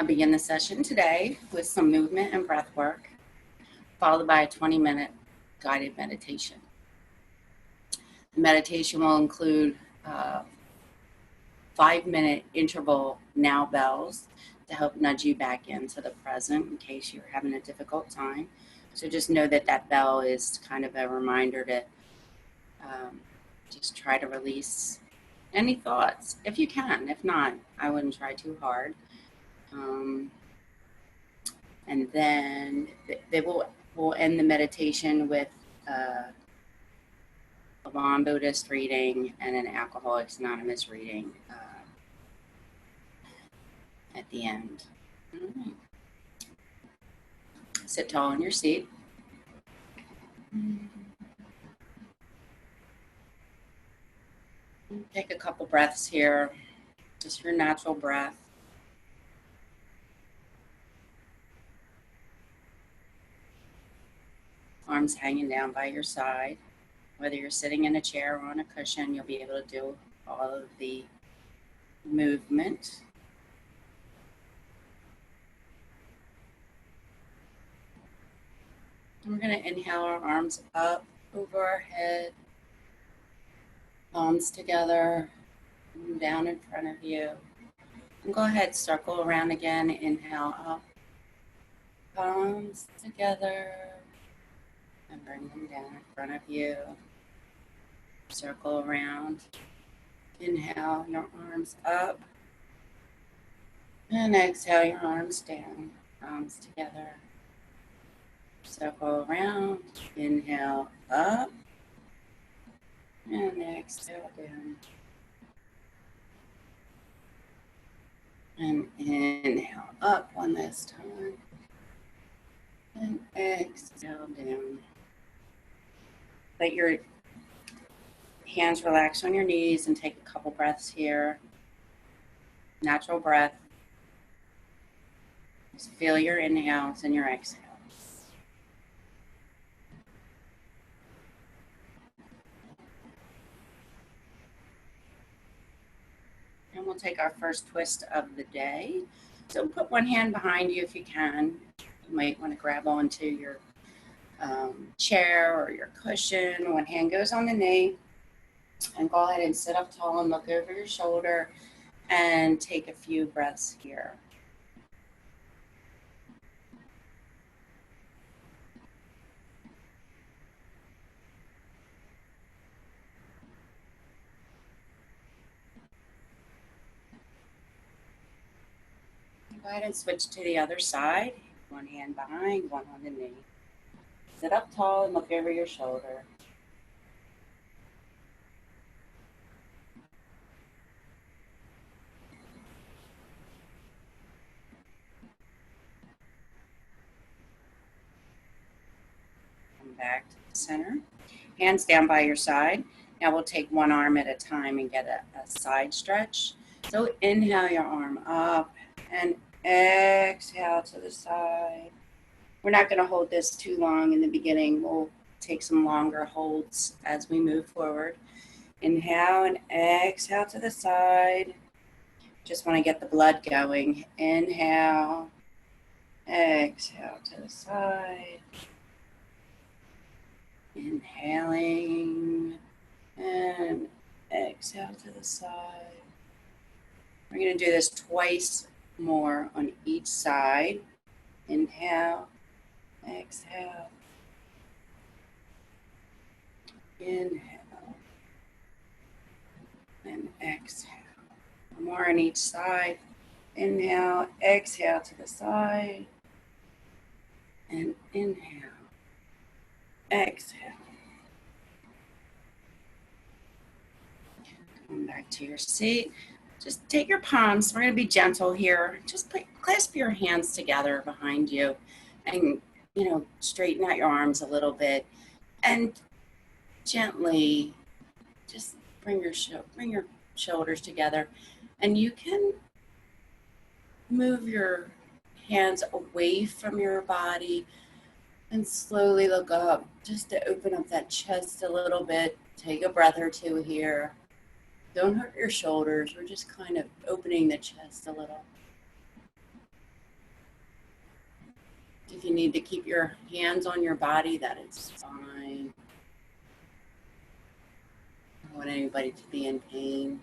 I'll begin the session today with some movement and breath work, followed by a 20-minute guided meditation. The meditation will include 5-minute interval now bells to help nudge you back into the present in case you're having a difficult time. So just know that that bell is kind of a reminder to just try to release any thoughts if you can. If not, I wouldn't try too hard. And then we'll end the meditation with a Bon Buddhist reading and an Alcoholics Anonymous reading at the end. All right. Sit tall in your seat. Take a couple breaths here, just your natural breath. Arms hanging down by your side. Whether you're sitting in a chair or on a cushion, you'll be able to do all of the movement. And we're going to inhale our arms up over our head, palms together, and down in front of you. And go ahead, circle around again. Inhale up, palms together, and bring them down in front of you. Circle around. Inhale your arms up. And exhale your arms down. Palms together. Circle around. Inhale up. And exhale down. And inhale up one last time. And exhale down. Let your hands relax on your knees and take a couple breaths here. Natural breath. Just feel your inhales and your exhales. And we'll take our first twist of the day. So put one hand behind you if you can. You might want to grab onto your chair or your cushion. One hand goes on the knee. And go ahead and sit up tall and look over your shoulder and take a few breaths here. Go ahead and switch to the other side. One hand behind, one on the knee. Sit up tall and look over your shoulder. Come back to the center. Hands down by your side. Now we'll take one arm at a time and get a side stretch. So inhale your arm up and exhale to the side. We're not going to hold this too long in the beginning. We'll take some longer holds as we move forward. Inhale and exhale to the side. Just want to get the blood going. Inhale, exhale to the side. Inhaling and exhale to the side. We're going to do this twice more on each side. Inhale, exhale. Inhale and exhale. One more on each side. Inhale, exhale to the side. And inhale, exhale. Come back to your seat. Just take your palms. We're going to be gentle here. Just clasp your hands together behind you and, straighten out your arms a little bit. And gently just bring your shoulders together. And you can move your hands away from your body and slowly look up just to open up that chest a little bit. Take a breath or two here. Don't hurt your shoulders. We're just kind of opening the chest a little. If you need to keep your hands on your body, that is fine. I don't want anybody to be in pain.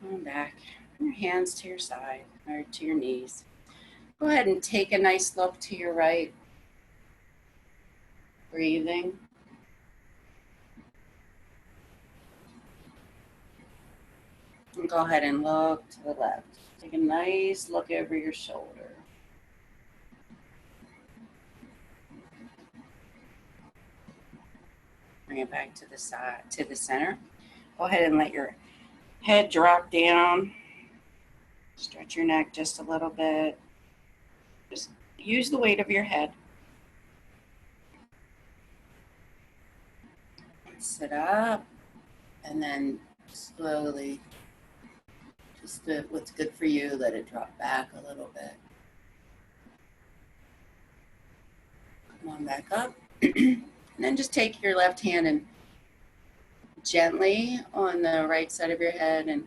Come back. Your hands to your side or to your knees. Go ahead and take a nice look to your right. Breathing. And go ahead and look to the left. Take a nice look over your shoulder. Bring it back to the side, to the center. Go ahead and let your head drop down. Stretch your neck just a little bit. Just use the weight of your head. Sit up, and then slowly, just what's good for you, let it drop back a little bit. Come on back up. And then just take your left hand and gently on the right side of your head and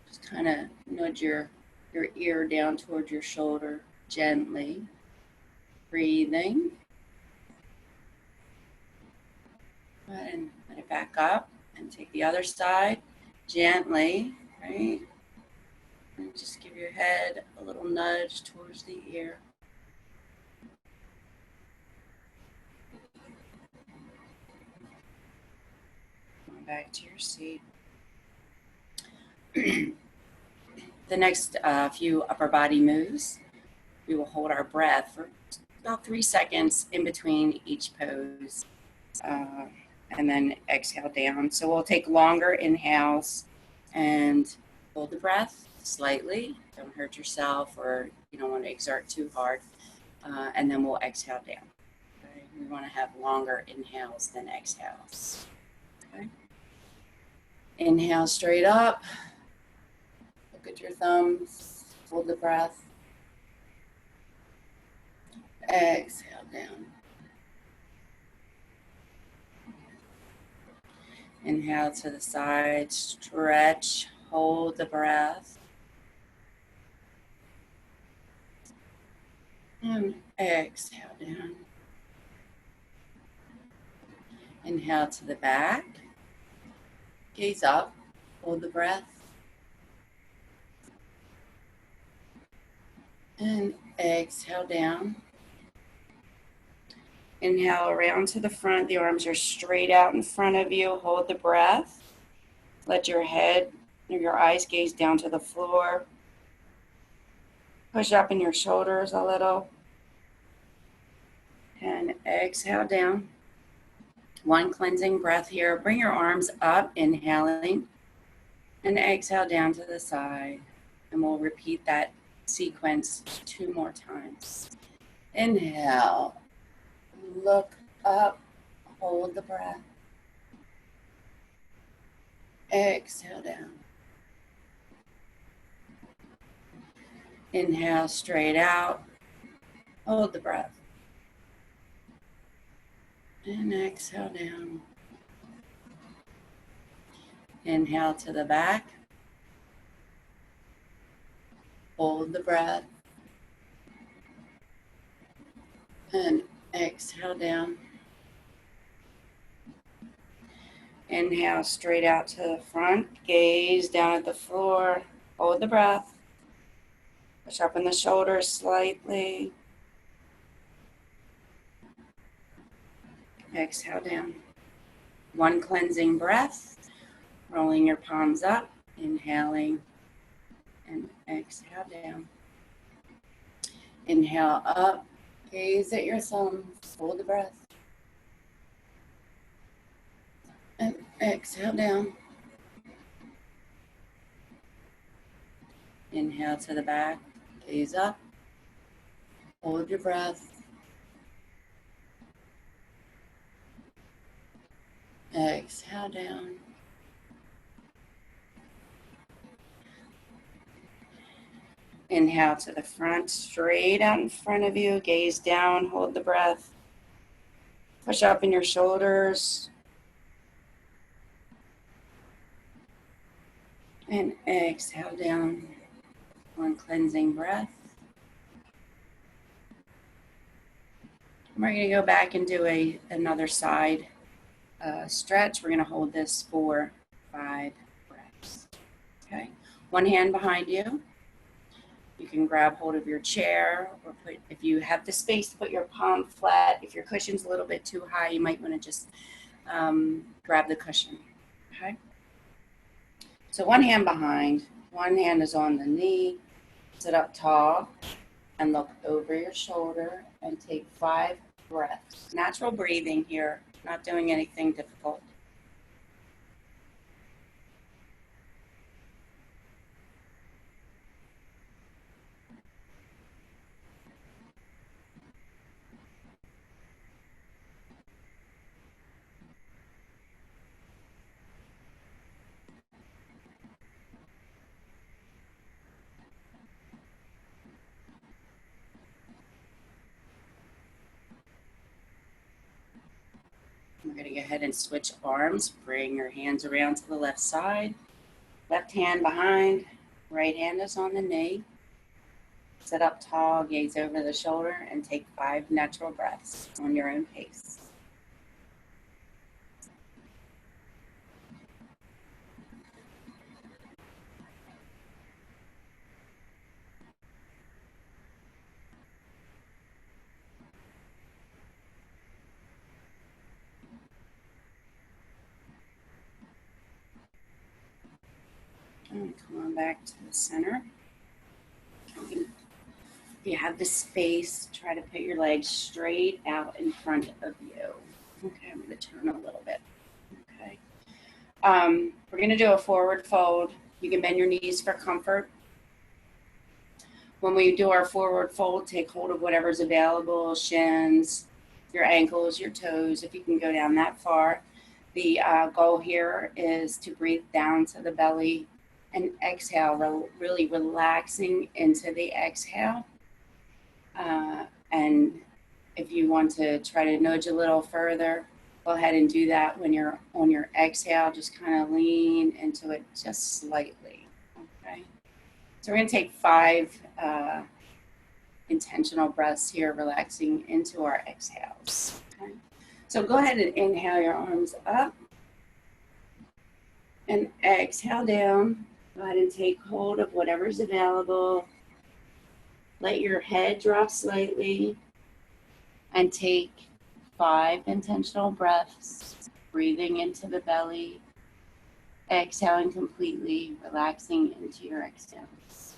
just kind of nudge your ear down towards your shoulder gently. Breathing. Go ahead and let it back up and take the other side gently, right? And just give your head a little nudge towards the ear. Come back to your seat. The next few upper body moves, we will hold our breath for about 3 seconds in between each pose. And then exhale down. So we'll take longer inhales and hold the breath slightly. Don't hurt yourself, or you don't want to exert too hard. And then we'll exhale down. Okay? We want to have longer inhales than exhales. Okay? Inhale straight up. Look at your thumbs. Hold the breath. Exhale down. Inhale to the side, stretch, hold the breath. And exhale down. Inhale to the back. Gaze up, hold the breath. And exhale down. Inhale around to the front. The arms are straight out in front of you. Hold the breath. Let your head or your eyes gaze down to the floor. Push up in your shoulders a little. And exhale down. One cleansing breath here. Bring your arms up, inhaling. And exhale down to the side. And we'll repeat that sequence 2 more times. Inhale. Look up, hold the breath. Exhale down. Inhale straight out, hold the breath. And exhale down. Inhale to the back. Hold the breath. And exhale down. Inhale straight out to the front. Gaze down at the floor. Hold the breath. Push up in the shoulders slightly. Exhale down. One cleansing breath. Rolling your palms up. Inhaling. And exhale down. Inhale up. Gaze at your thumbs. Hold the breath. And exhale down. Inhale to the back. Gaze up. Hold your breath. Exhale down. Inhale to the front, straight out in front of you. Gaze down, hold the breath. Push up in your shoulders. And exhale down. One cleansing breath. We're going to go back and do another side stretch. We're going to hold this for 5 breaths. Okay, one hand behind you. You can grab hold of your chair, or if you have the space, to put your palm flat. If your cushion's a little bit too high, you might want to just grab the cushion. Okay. So one hand behind, one hand is on the knee. Sit up tall and look over your shoulder and take 5 breaths. Natural breathing here, not doing anything difficult. We're going to go ahead and switch arms. Bring your hands around to the left side. Left hand behind, right hand is on the knee. Sit up tall, gaze over the shoulder, and take 5 natural breaths on your own pace. And come on back to the center. If you have the space, try to put your legs straight out in front of you. Okay, I'm going to turn a little bit. Okay. We're going to do a forward fold. You can bend your knees for comfort. When we do our forward fold, take hold of whatever's available, shins, your ankles, your toes, if you can go down that far. The goal here is to breathe down to the belly and exhale, really relaxing into the exhale. And if you want to try to nudge a little further, go ahead and do that when you're on your exhale. Just kind of lean into it just slightly. Okay. So we're going to take 5 intentional breaths here, relaxing into our exhales. Okay. So go ahead and inhale your arms up and exhale down. Go ahead and take hold of whatever's available. Let your head drop slightly and take 5 intentional breaths, breathing into the belly, exhaling completely, relaxing into your exhales.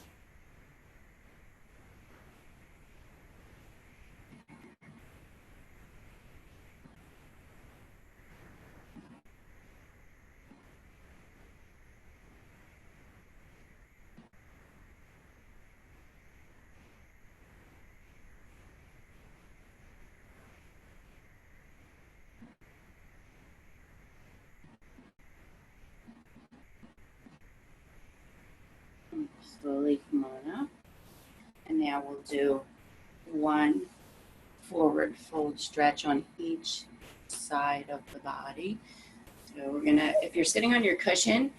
Slowly come on up. And now we'll do 1 forward fold stretch on each side of the body. So we're gonna, if you're sitting on your cushion,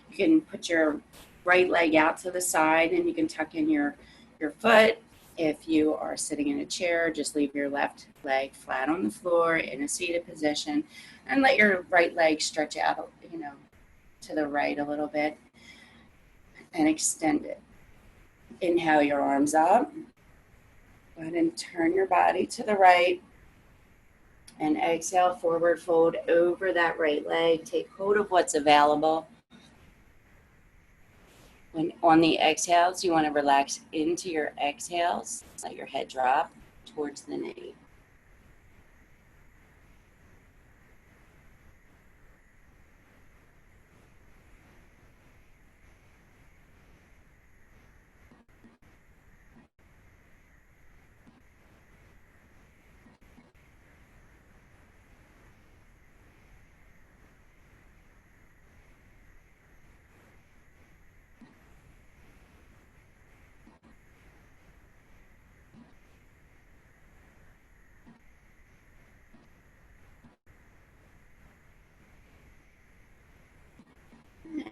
you can put your right leg out to the side and you can tuck in your foot. If you are sitting in a chair, just leave your left leg flat on the floor in a seated position and let your right leg stretch out, to the right a little bit and extend it. Inhale your arms up. Go ahead and turn your body to the right. And exhale, forward fold over that right leg. Take hold of what's available. When on the exhales, you want to relax into your exhales. Let your head drop towards the knee.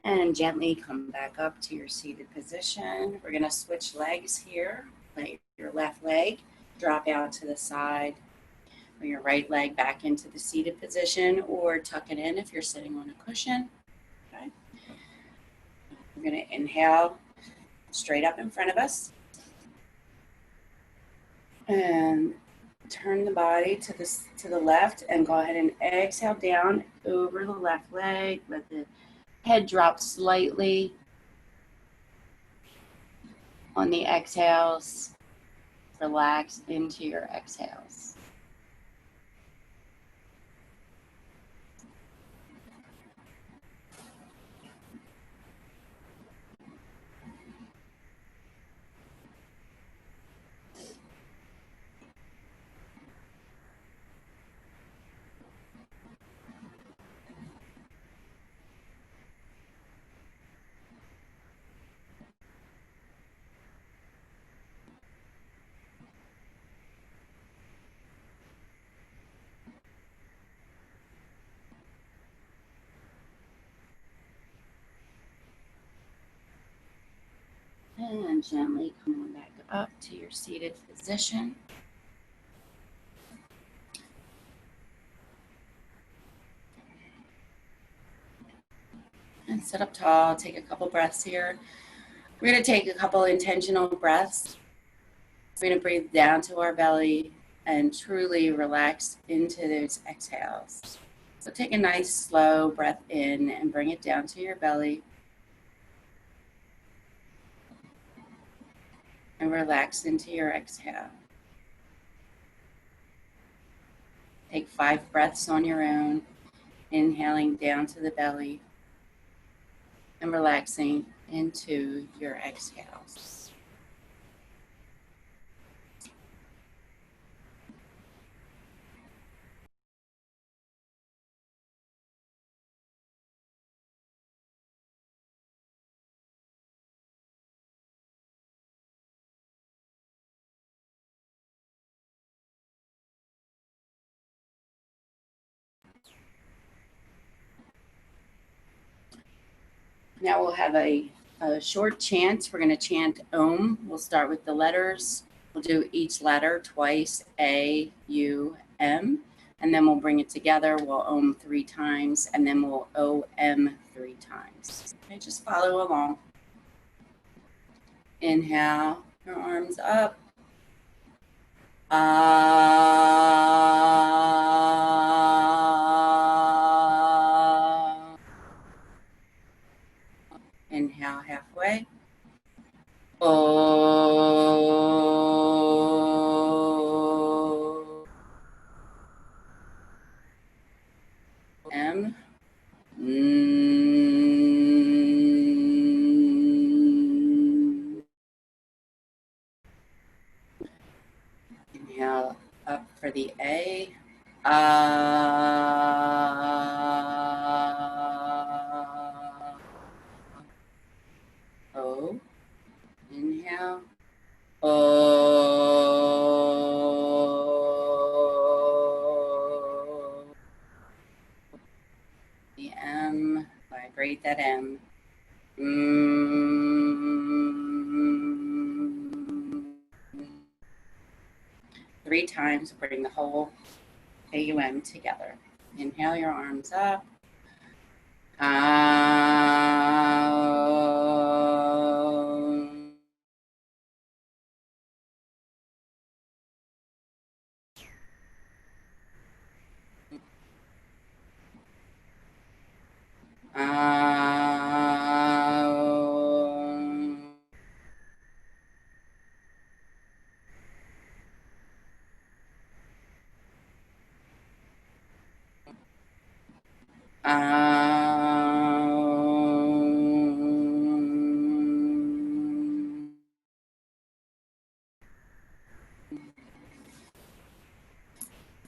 And gently come back up to your seated position. We're going to switch legs here. Let your left leg drop out to the side. Put your right leg back into the seated position or tuck it in if you're sitting on a cushion. Okay. We're going to inhale straight up in front of us and turn the body to the left and go ahead and exhale down over the left leg. Let the head drop slightly on the exhales. Relax into your exhales. And gently come on back up to your seated position. And sit up tall. Take a couple breaths here. We're going to take a couple intentional breaths. We're going to breathe down to our belly and truly relax into those exhales. So take a nice slow breath in and bring it down to your belly. And relax into your exhale. Take 5 breaths on your own, inhaling down to the belly and relaxing into your exhales. Now we'll have a short chant. We're going to chant Om. We'll start with the letters. We'll do each letter twice, A, U, M, and then we'll bring it together. We'll Om 3 times, and then we'll O-M 3 times. Okay, just follow along. Inhale, your arms up. Inhale halfway. O M. Inhale up for the A. O. Inhale. O. The M. Vibrate that M. 3 times, bring the whole AUM together. Inhale your arms up.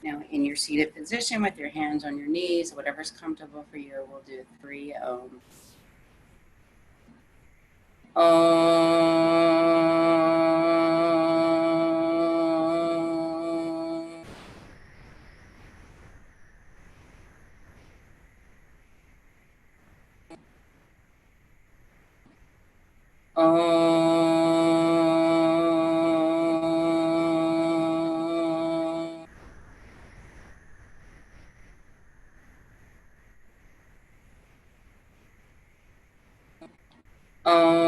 Now in your seated position with your hands on your knees, whatever's comfortable for you, we'll do 3 Oms. Om. Om. Om.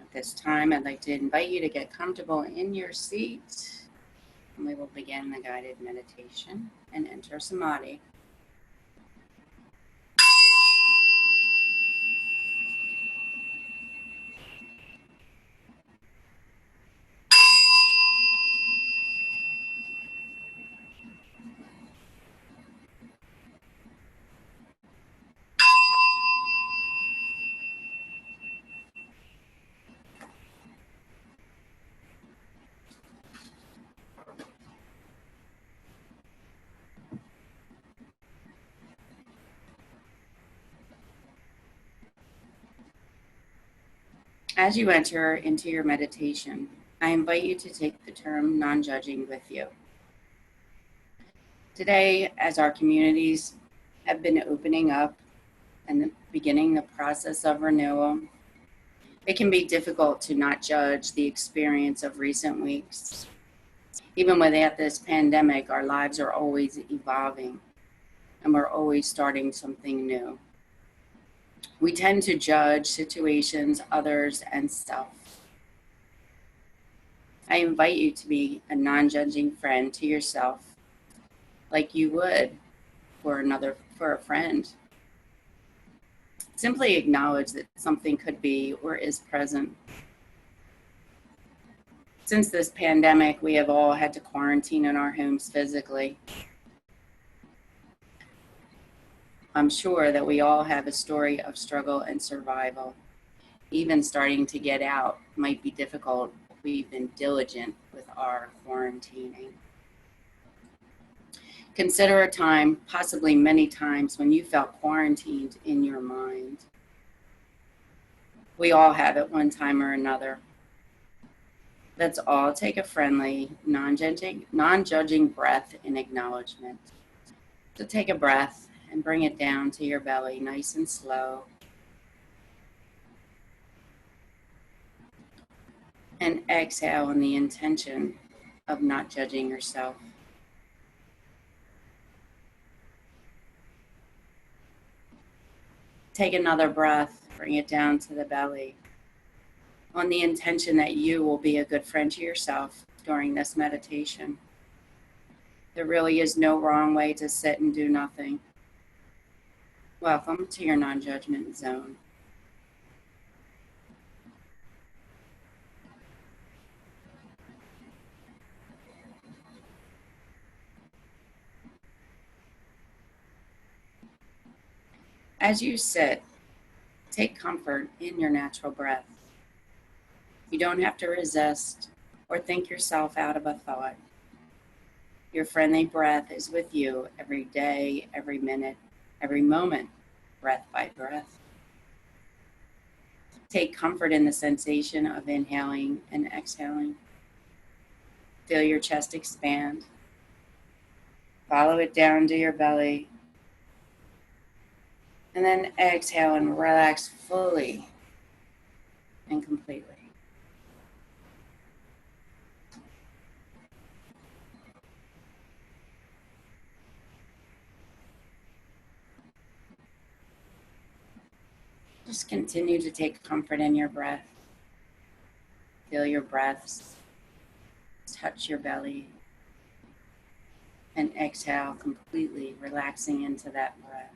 At this time, I'd like to invite you to get comfortable in your seat, and we will begin the guided meditation and enter Samadhi. As you enter into your meditation, I invite you to take the term non-judging with you. Today, as our communities have been opening up and beginning the process of renewal, it can be difficult to not judge the experience of recent weeks. Even without this pandemic, our lives are always evolving and we're always starting something new. We tend to judge situations, others, and self. I invite you to be a non-judging friend to yourself, like you would for a friend. Simply acknowledge that something could be or is present. Since this pandemic, we have all had to quarantine in our homes physically. I'm sure that we all have a story of struggle and survival. Even starting to get out might be difficult if we've been diligent with our quarantining. Consider a time, possibly many times, when you felt quarantined in your mind. We all have at one time or another. Let's all take a friendly, non-judging breath in acknowledgement. So take a breath and bring it down to your belly, nice and slow. And exhale in the intention of not judging yourself. Take another breath, bring it down to the belly, on the intention that you will be a good friend to yourself during this meditation. There really is no wrong way to sit and do nothing. Welcome to your non-judgment zone. As you sit, take comfort in your natural breath. You don't have to resist or think yourself out of a thought. Your friendly breath is with you every day, every minute, every moment, breath by breath. Take comfort in the sensation of inhaling and exhaling. Feel your chest expand. Follow it down to your belly. And then exhale and relax fully and completely. Just continue to take comfort in your breath. Feel your breaths touch your belly. And exhale completely, relaxing into that breath.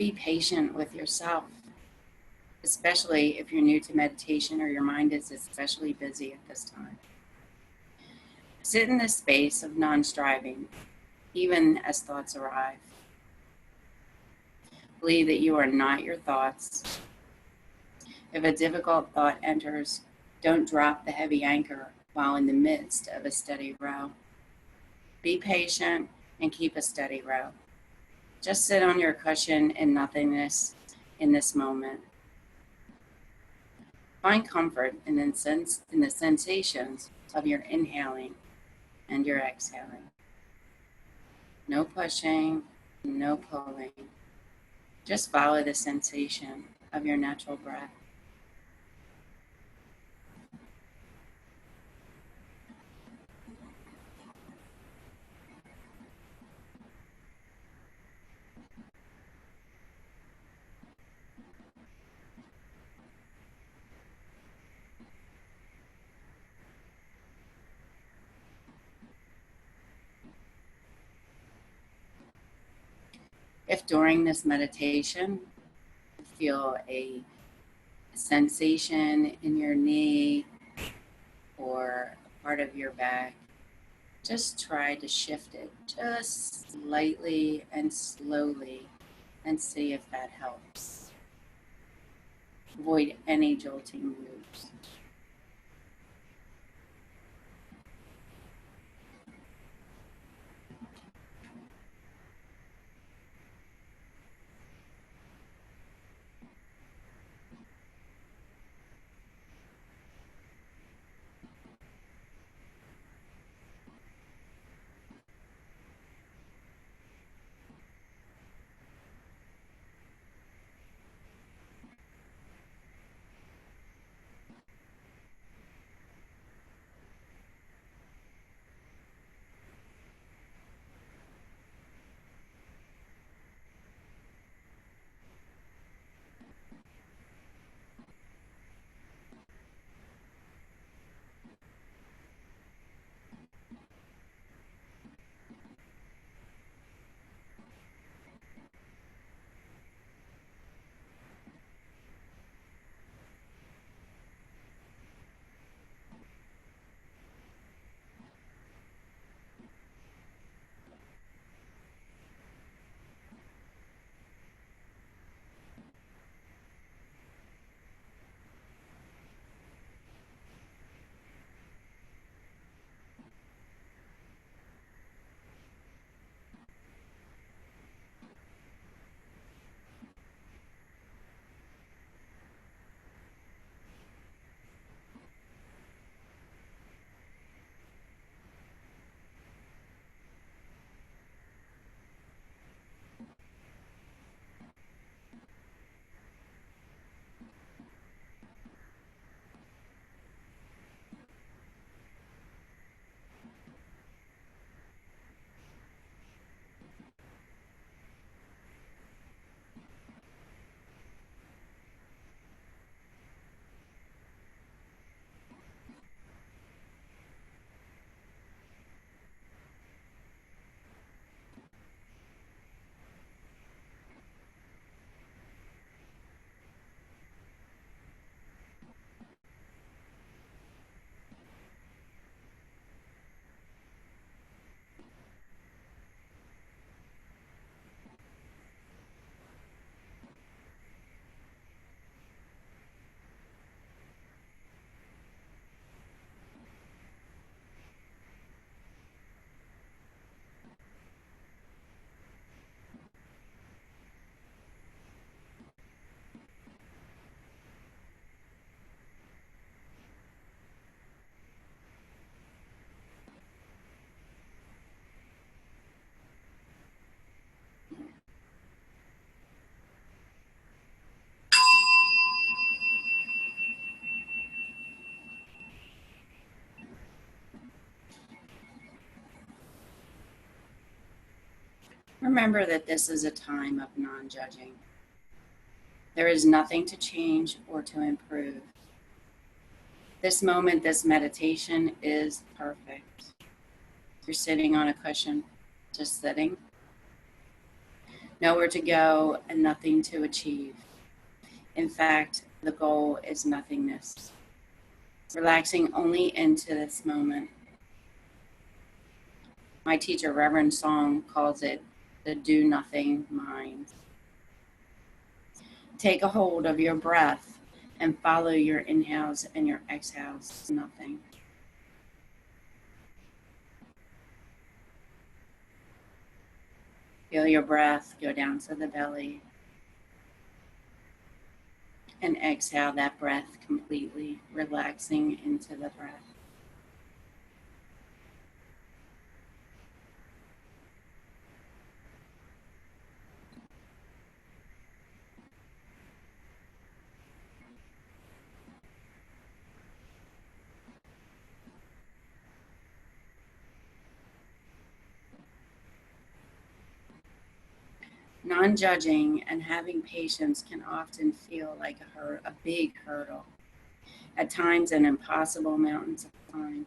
Be patient with yourself, especially if you're new to meditation or your mind is especially busy at this time. Sit in this space of non-striving, even as thoughts arrive. Believe that you are not your thoughts. If a difficult thought enters, don't drop the heavy anchor while in the midst of a steady row. Be patient and keep a steady row. Just sit on your cushion in nothingness in this moment. Find comfort in the sensations of your inhaling and your exhaling. No pushing, no pulling. Just follow the sensation of your natural breath. If during this meditation you feel a sensation in your knee or a part of your back, just try to shift it just lightly and slowly and see if that helps. Avoid any jolting moves. Remember that this is a time of non-judging. There is nothing to change or to improve. This moment, this meditation is perfect. You're sitting on a cushion, just sitting. nowhere to go and nothing to achieve. In fact, the goal is nothingness, relaxing only into this moment. My teacher, Reverend Song, calls it the do nothing mind. Take a hold of your breath and follow your inhales and your exhales to nothing. Feel your breath go down to the belly and exhale that breath completely, relaxing into the breath. Non-judging and having patience can often feel like a big hurdle, at times an impossible mountain to climb.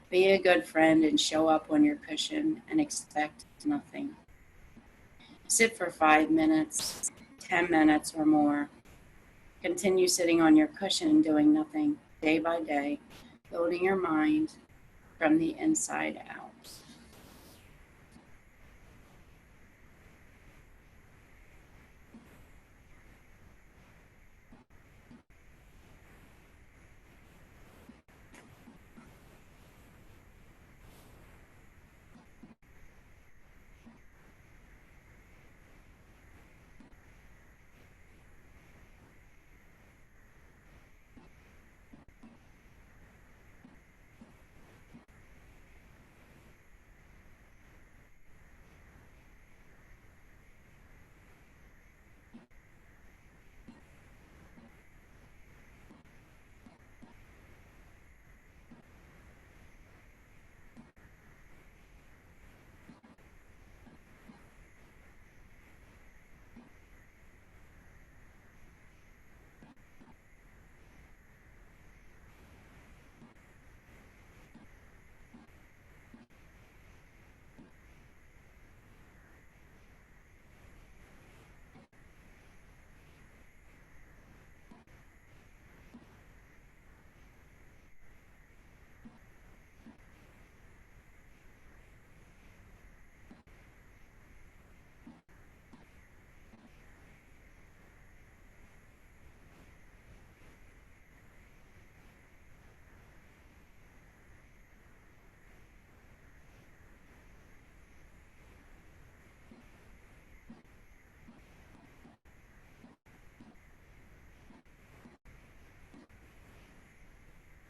Be a good friend and show up on your cushion and expect nothing. Sit for 5 minutes, 10 minutes or more. Continue sitting on your cushion doing nothing day by day, building your mind from the inside out.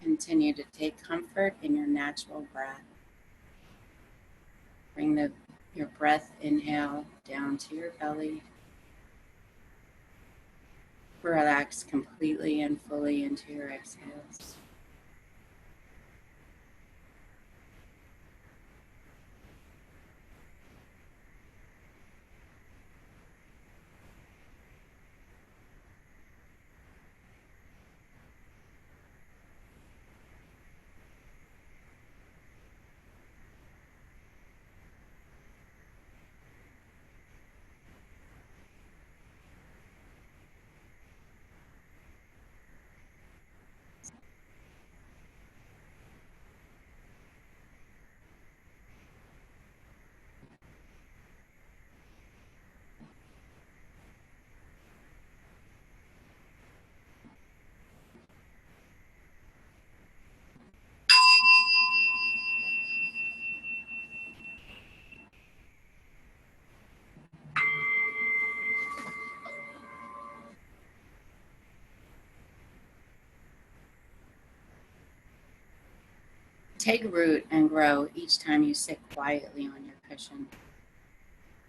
Continue to take comfort in your natural breath. Bring your breath inhale down to your belly. Relax completely and fully into your exhales. Take root and grow each time you sit quietly on your cushion.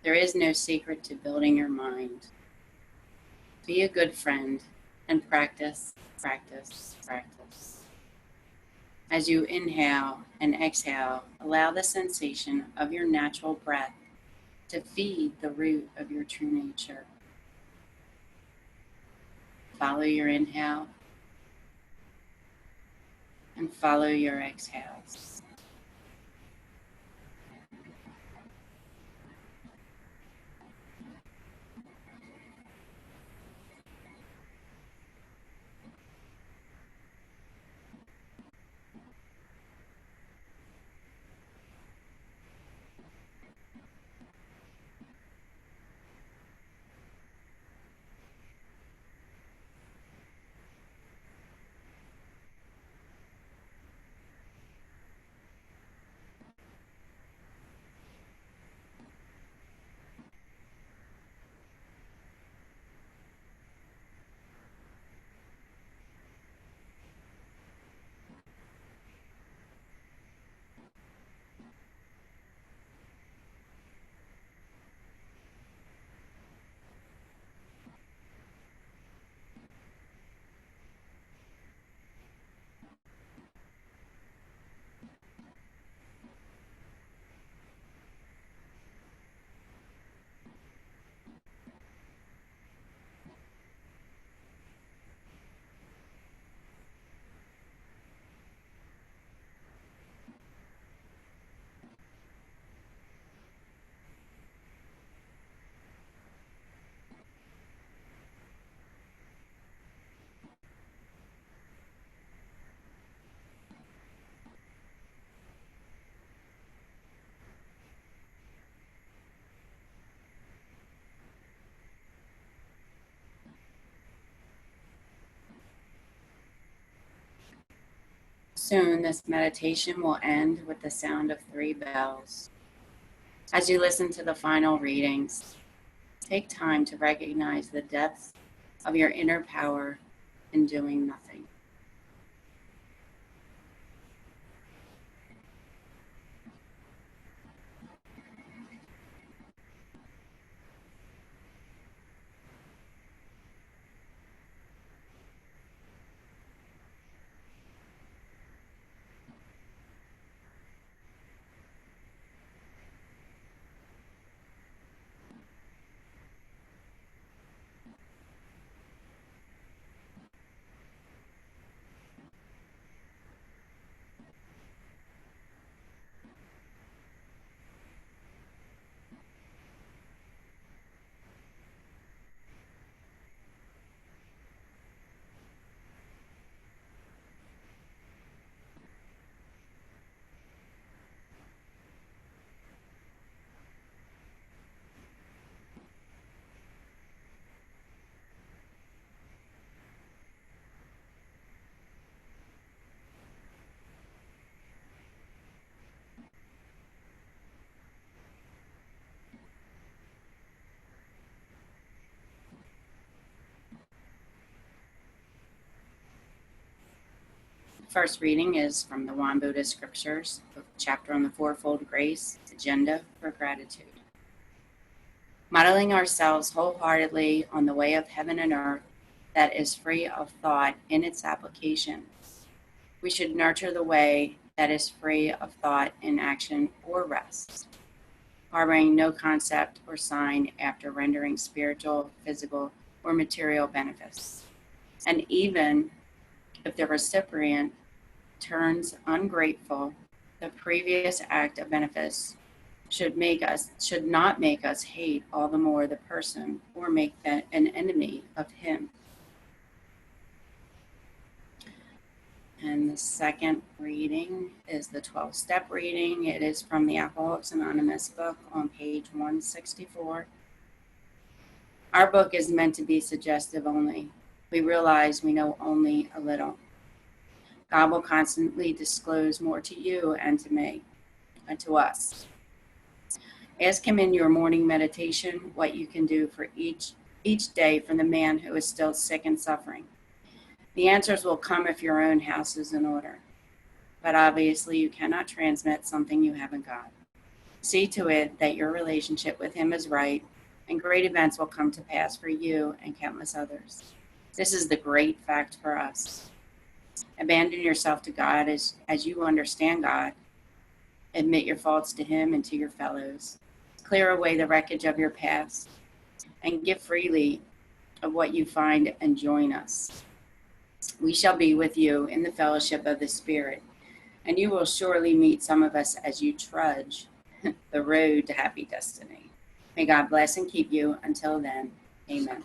There is no secret to building your mind. Be a good friend and practice, practice, practice. As you inhale and exhale, allow the sensation of your natural breath to feed the root of your true nature. Follow your inhale and follow your exhales. Soon, this meditation will end with the sound of 3 bells. As you listen to the final readings, take time to recognize the depth of your inner power in doing nothing. First reading is from the One Buddha Scriptures, the chapter on the Fourfold Grace, Agenda for Gratitude. Modeling ourselves wholeheartedly on the way of heaven and earth that is free of thought in its application, we should nurture the way that is free of thought in action or rest, harboring no concept or sign after rendering spiritual, physical, or material benefits. And even if the recipient turns ungrateful, the previous act of benefice should not make us hate all the more the person or make an enemy of him. And the second reading is the 12-step reading. It is from the Alcoholics Anonymous book on page 164. Our book is meant to be suggestive only. We realize we know only a little. God will constantly disclose more to you and to me and to us. Ask him in your morning meditation what you can do for each day for the man who is still sick and suffering. The answers will come if your own house is in order. But obviously you cannot transmit something you haven't got. See to it that your relationship with him is right, and great events will come to pass for you and countless others. This is the great fact for us. Abandon yourself to God as you understand God. Admit your faults to him and to your fellows. Clear away the wreckage of your past and give freely of what you find and join us. We shall be with you in the fellowship of the Spirit, and you will surely meet some of us as you trudge the road to happy destiny. May God bless and keep you until then. Amen.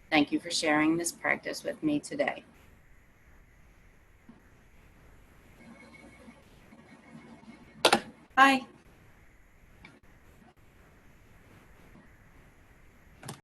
Thank you for sharing this practice with me today. Bye.